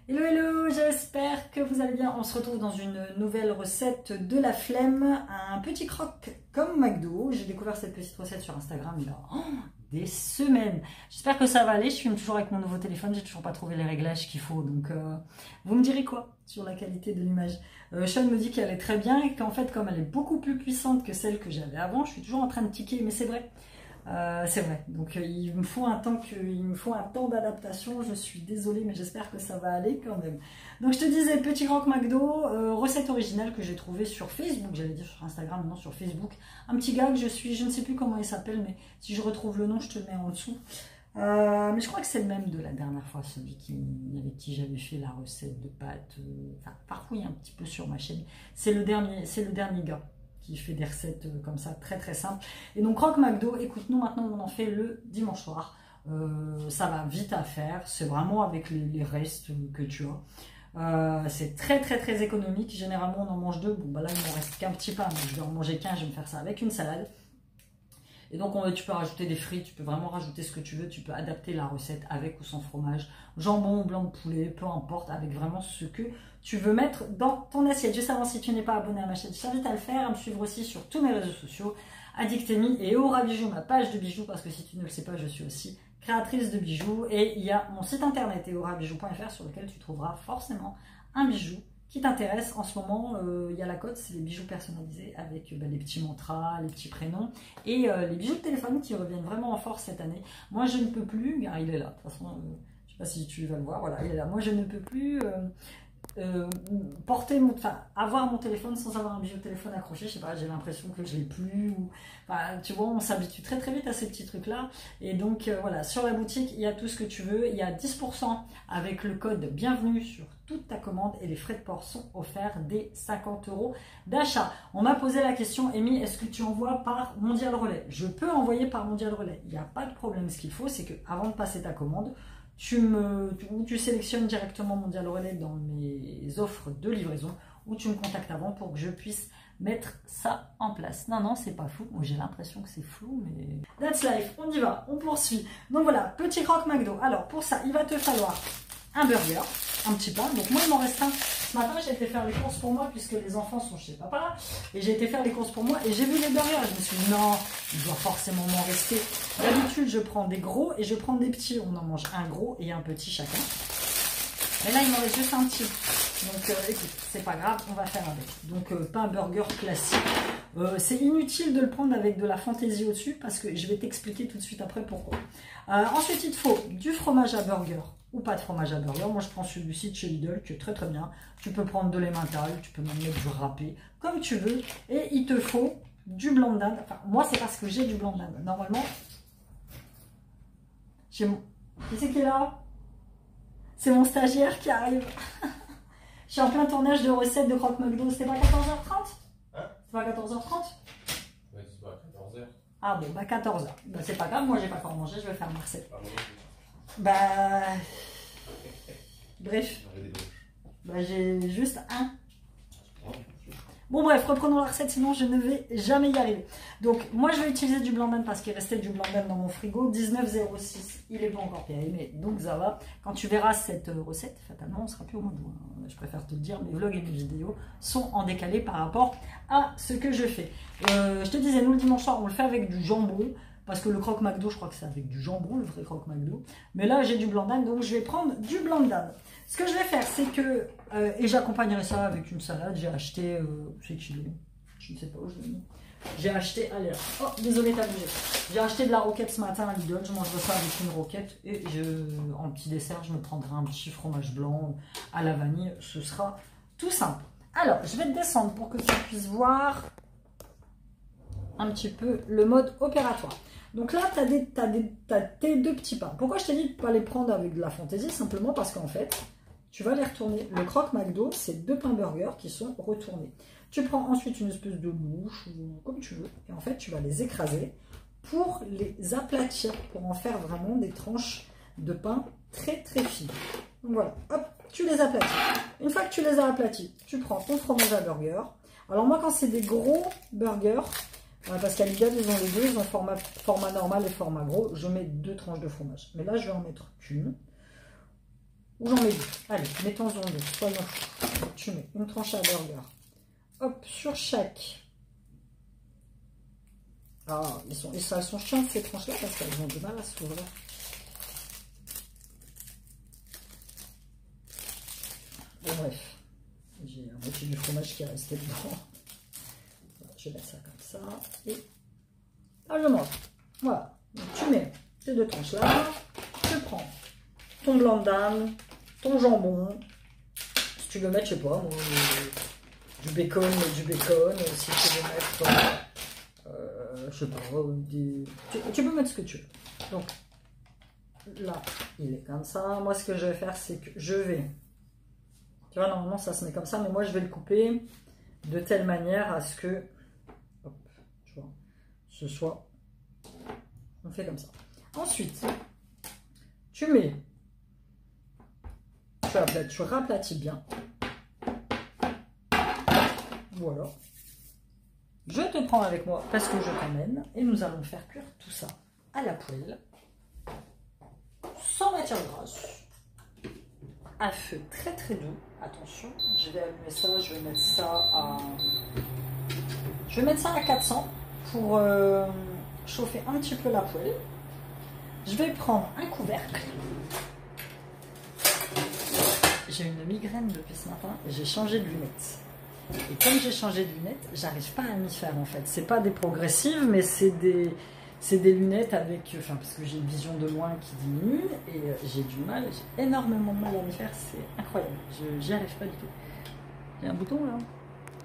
Hello hello, j'espère que vous allez bien. On se retrouve dans une nouvelle recette de la flemme, un petit croque comme McDo. J'ai découvert cette petite recette sur Instagram il y a des semaines. J'espère que ça va aller, je filme toujours avec mon nouveau téléphone, j'ai toujours pas trouvé les réglages qu'il faut. Donc vous me direz quoi sur la qualité de l'image? Sean me dit qu'elle est très bien et qu'en fait comme elle est beaucoup plus puissante que celle que j'avais avant, je suis toujours en train de tiquer, mais c'est vrai. Donc il me faut un temps d'adaptation, je suis désolée mais j'espère que ça va aller quand même. Donc je te disais, petit croque McDo, recette originale que j'ai trouvée sur Facebook, j'allais dire sur Instagram, maintenant sur Facebook. Un petit gars que je suis, je ne sais plus comment il s'appelle, mais si je retrouve le nom je te le mets en dessous. Mais je crois que c'est le même de la dernière fois, celui avec qui j'avais fait la recette de pâtes, enfin parfouille un petit peu sur ma chaîne. C'est le dernier gars qui fait des recettes comme ça, très très simples. Et donc croque McDo, écoute, nous maintenant on en fait le dimanche soir. Ça va vite à faire, c'est vraiment avec les restes que tu as. C'est très très très économique, généralement on en mange deux. Bon bah là il ne me reste qu'un petit pain, mais je vais en manger qu'un, je vais me faire ça avec une salade. Et donc tu peux rajouter des frites, tu peux vraiment rajouter ce que tu veux, tu peux adapter la recette avec ou sans fromage, jambon ou blanc de poulet, peu importe, avec vraiment ce que tu veux mettre dans ton assiette. Juste avant, si tu n'es pas abonné à ma chaîne, je t'invite à le faire, à me suivre aussi sur tous mes réseaux sociaux, Addictemi et Aura Bijoux, ma page de bijoux, parce que si tu ne le sais pas, je suis aussi créatrice de bijoux, et il y a mon site internet eorabijoux.fr sur lequel tu trouveras forcément un bijou qui t'intéresse. En ce moment, il y a la cote, c'est les bijoux personnalisés avec les petits mantras, les petits prénoms et les bijoux de téléphone qui reviennent vraiment en force cette année. Moi, je ne peux plus, car il est là, de toute façon, je ne sais pas si tu vas le voir, voilà, il est là. Moi, je ne peux plus avoir mon téléphone sans avoir un bijou de téléphone accroché. Je sais pas, j'ai l'impression que je l'ai plus. Enfin, tu vois, on s'habitue très très vite à ces petits trucs là. Et donc voilà, sur la boutique, il y a tout ce que tu veux. Il y a 10% avec le code bienvenue sur toute ta commande et les frais de port sont offerts dès 50 € d'achat. On m'a posé la question, Amy, est-ce que tu envoies par Mondial Relais? Je peux envoyer par Mondial Relais, il n'y a pas de problème. Ce qu'il faut, c'est que avant de passer ta commande, tu sélectionnes directement Mondial Relais dans mes offres de livraison, ou tu me contactes avant pour que je puisse mettre ça en place. Non, c'est pas flou. Moi, j'ai l'impression que c'est flou, mais... That's life. On y va, on poursuit. Donc voilà, petit croque McDo. Alors, pour ça, il va te falloir un burger, un petit pain. Donc moi, il m'en reste un. Ce matin, j'ai été faire les courses pour moi, puisque les enfants sont chez papa. Et j'ai été faire les courses pour moi, et j'ai vu les burgers. Je me suis dit, non, il doit forcément m'en rester. D'habitude, je prends des gros et je prends des petits. On en mange un gros et un petit chacun. Mais là, il m'en reste juste un petit. Donc, écoute, c'est pas grave, on va faire avec. Donc, pain burger classique. C'est inutile de le prendre avec de la fantaisie au-dessus, parce que je vais t'expliquer tout de suite après pourquoi. Ensuite, il te faut du fromage à burger ou pas de fromage à burger. Moi, je prends celui-ci de chez Lidl, qui est très très bien. Tu peux prendre de l'emmental, tu peux même mettre du râpé, comme tu veux. Et il te faut du blanc de dinde. Enfin, moi, c'est parce que j'ai du blanc de dinde. Normalement, j'ai mon... Qui c'est qui est là? C'est mon stagiaire qui arrive. Je suis en plein tournage de recettes de croque McDo. C'était pas 14h30? Hein? C'est pas 14h30? Ouais, c'est pas 14h. Ah bon, bah 14h. Bah c'est pas grave, moi j'ai pas encore mangé, je vais faire ma recette. Ah, bon, Bah... Bref. j'avais des broches. Bah j'ai juste un. Bon bref, reprenons la recette, sinon je ne vais jamais y arriver. Donc moi je vais utiliser du blanc d'âne parce qu'il restait du blanc d'âne dans mon frigo, 19,06, il est pas encore périmé, donc ça va. Quand tu verras cette recette, fatalement on sera plus au mois d'août. Je préfère te le dire, mes vlogs et mes vidéos sont en décalé par rapport à ce que je fais. Je te disais, nous le dimanche soir on le fait avec du jambon, parce que le croque McDo je crois que c'est avec du jambon, le vrai croque McDo. Mais là j'ai du blanc d'âne, donc je vais prendre du blanc d'âne. Ce que je vais faire, c'est que, et j'accompagnerai ça avec une salade, j'ai acheté, c'est qu'il est, je ne sais pas où je l'ai mis, j'ai acheté, allez là, oh désolé t'as bougé, j'ai acheté de la roquette ce matin à Lidl, je mangerai ça avec une roquette, et en petit dessert, je me prendrai un petit fromage blanc à la vanille, ce sera tout simple. Alors, je vais te descendre pour que tu puisses voir un petit peu le mode opératoire. Donc là, tu as tes deux petits pains. Pourquoi je t'ai dit de ne pas les prendre avec de la fantaisie? Simplement parce qu'en fait, tu vas les retourner. Le croque McDo, c'est deux pains burgers qui sont retournés. Tu prends ensuite une espèce de louche, ou comme tu veux, et en fait, tu vas les écraser pour les aplatir, pour en faire vraiment des tranches de pain très très fines. Donc voilà, hop, tu les aplatis. Une fois que tu les as aplatis, tu prends ton fromage à burger. Alors moi, quand c'est des gros burgers, parce qu'à Lidl, ils ont les deux, ils ont format normal et format gros. Je mets deux tranches de fromage. Mais là, je vais en mettre qu'une. Ou j'en mets deux. Allez, mettons-en deux. Soyons fous. Tu mets une tranche à burger. Hop, sur chaque. Ah, elles sont chiantes ces tranches-là parce qu'elles ont du mal à s'ouvrir. Bon, bref, j'ai un moitié du fromage qui est resté dedans. Voilà, je vais mettre ça comme ça. Et là, je mange. Voilà. Donc, tu mets ces deux tranches-là. Tu prends ton blanc de dinde, ton jambon. Si tu veux mettre, je sais pas, du bacon, du bacon. Si tu veux mettre, je sais pas, tu peux mettre ce que tu veux. Donc, là, il est comme ça. Moi, ce que je vais faire, c'est que je vais... Tu vois, normalement, ça se met comme ça, mais moi, je vais le couper de telle manière à ce que... Hop, tu vois, ce soit... On fait comme ça. Ensuite, tu mets... Tu raplatis bien. Voilà. Je te prends avec moi parce que je t'emmène et nous allons faire cuire tout ça à la poêle, sans matière grasse, à feu très très doux. Attention, je vais allumer ça, je vais mettre ça à 400 pour chauffer un petit peu la poêle. Je vais prendre un couvercle. J'ai une migraine depuis ce matin et j'ai changé de lunettes. Et comme j'ai changé de lunettes, j'arrive pas à m'y faire en fait. C'est pas des progressives, mais c'est des lunettes avec... Enfin, parce que j'ai une vision de loin qui diminue et j'ai du mal, j'ai énormément de mal à m'y faire. C'est incroyable. J'y arrive pas du tout. Il y a un bouton là?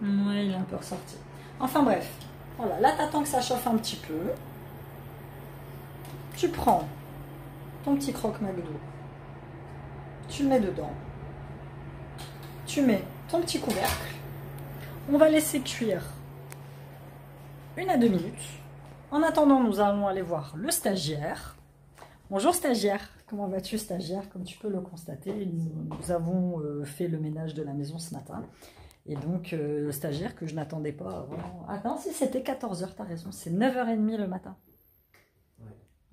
Ouais, il est un peu ressorti. Enfin bref. Voilà, là t'attends que ça chauffe un petit peu. Tu prends ton petit croque McDo. Tu le mets dedans. Tu mets ton petit couvercle. On va laisser cuire 1 à 2 minutes. En attendant, nous allons aller voir le stagiaire. Bonjour stagiaire, comment vas-tu stagiaire? Comme tu peux le constater, nous avons fait le ménage de la maison ce matin. Et donc, le stagiaire que je n'attendais pas avant... Ah non, si c'était 14 h, t'as raison, c'est 9 h 30 le matin.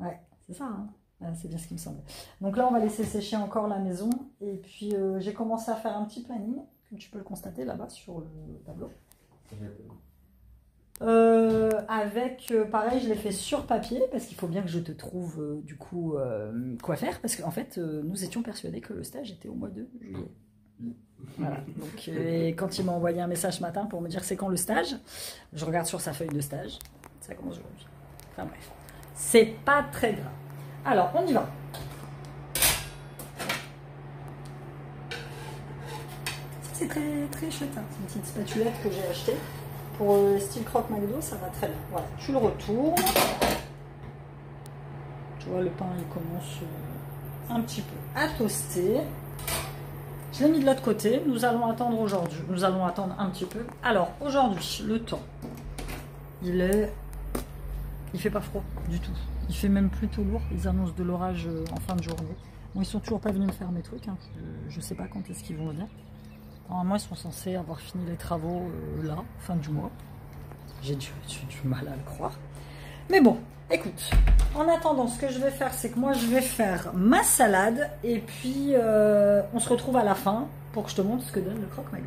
Ouais, c'est ça, hein. C'est bien ce qui me semble. Donc là, on va laisser sécher encore la maison. Et puis, j'ai commencé à faire un petit planning, comme tu peux le constater là-bas sur le tableau. Pareil, je l'ai fait sur papier, parce qu'il faut bien que je te trouve, du coup, quoi faire. Parce qu'en fait, nous étions persuadés que le stage était au mois de juillet. Voilà. Donc, quand il m'a envoyé un message ce matin pour me dire c'est quand le stage, je regarde sur sa feuille de stage. Ça commence aujourd'hui. Enfin bref. C'est pas très grave. Alors, on y va. C'est très très chouette, hein. C'est une petite spatulette que j'ai achetée pour style croque McDo, ça va très bien. Voilà, tu le retournes. Tu vois, le pain il commence un petit peu à toaster. Je l'ai mis de l'autre côté. Nous allons attendre aujourd'hui. Nous allons attendre un petit peu. Alors aujourd'hui, le temps, il fait pas froid du tout. Il fait même plutôt lourd. Ils annoncent de l'orage en fin de journée. Bon, ils sont toujours pas venus me faire mes trucs. Hein. Je sais pas quand est-ce qu'ils vont venir. Normalement, ils sont censés avoir fini les travaux là, fin du mois. J'ai du mal à le croire. Mais bon, écoute. En attendant, ce que je vais faire, c'est que moi, je vais faire ma salade. Et puis, on se retrouve à la fin pour que je te montre ce que donne le croque McDo.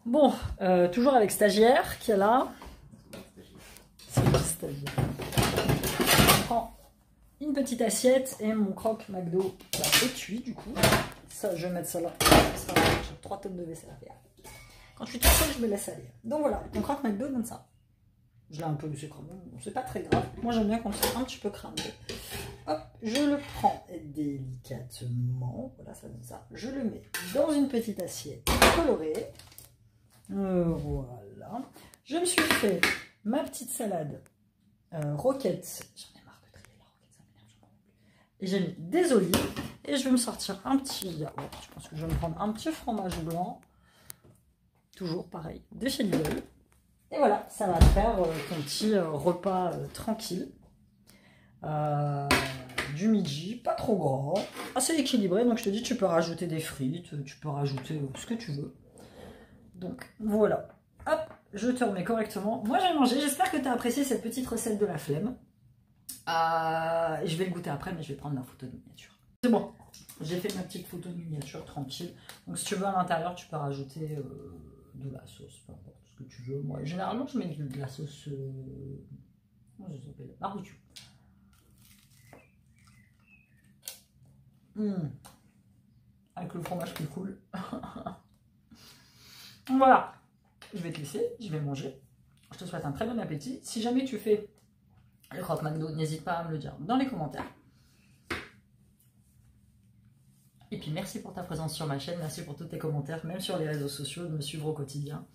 Bon, toujours avec stagiaire qui est là. C'est le stagiaire. Je prends une petite assiette et mon croque McDo est cuit du coup. Ça, je vais mettre ça là. J'ai 3 tonnes de vaisselle à faire. Quand je suis toute seule, je me laisse aller. Donc voilà, mon croque McDo donne ça. Je l'ai un peu laissé cramer, c'est pas très grave. Moi j'aime bien quand c'est un petit peu cramé. Hop, je le prends délicatement. Voilà, ça donne ça. Je le mets dans une petite assiette colorée. Voilà. Je me suis fait ma petite salade roquette. J'en ai marre de trier la roquette, ça m'énerve. Et j'ai mis des olives. Et je vais me sortir un petit yaourt. Je pense que je vais me prendre un petit fromage blanc. Toujours pareil, de chez Lidl. Et voilà, ça va te faire ton petit repas tranquille. Du midi, pas trop grand. Assez équilibré. Donc je te dis, tu peux rajouter des frites. Tu peux rajouter ce que tu veux. Donc voilà. Hop, je te remets correctement. Moi j'ai mangé. J'espère que tu as apprécié cette petite recette de la flemme. Je vais le goûter après, mais je vais prendre la photo de miniature. C'est bon. J'ai fait ma petite photo de miniature tranquille. Donc si tu veux à l'intérieur, tu peux rajouter de la sauce, peu importe ce que tu veux. Moi, généralement, je mets de la sauce comment ça s'appelle, barbecue. Avec le fromage qui coule. Voilà. Je vais te laisser, je vais manger. Je te souhaite un très bon appétit. Si jamais tu fais le croque McDo, n'hésite pas à me le dire dans les commentaires. Et puis merci pour ta présence sur ma chaîne, merci pour tous tes commentaires, même sur les réseaux sociaux, de me suivre au quotidien.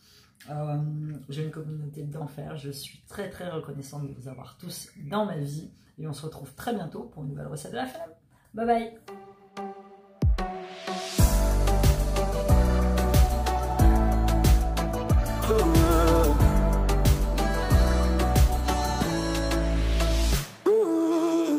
J'ai une communauté d'enfer, je suis très très reconnaissante de vous avoir tous dans ma vie. Et on se retrouve très bientôt pour une nouvelle recette de la flemme. Bye bye. Ooh.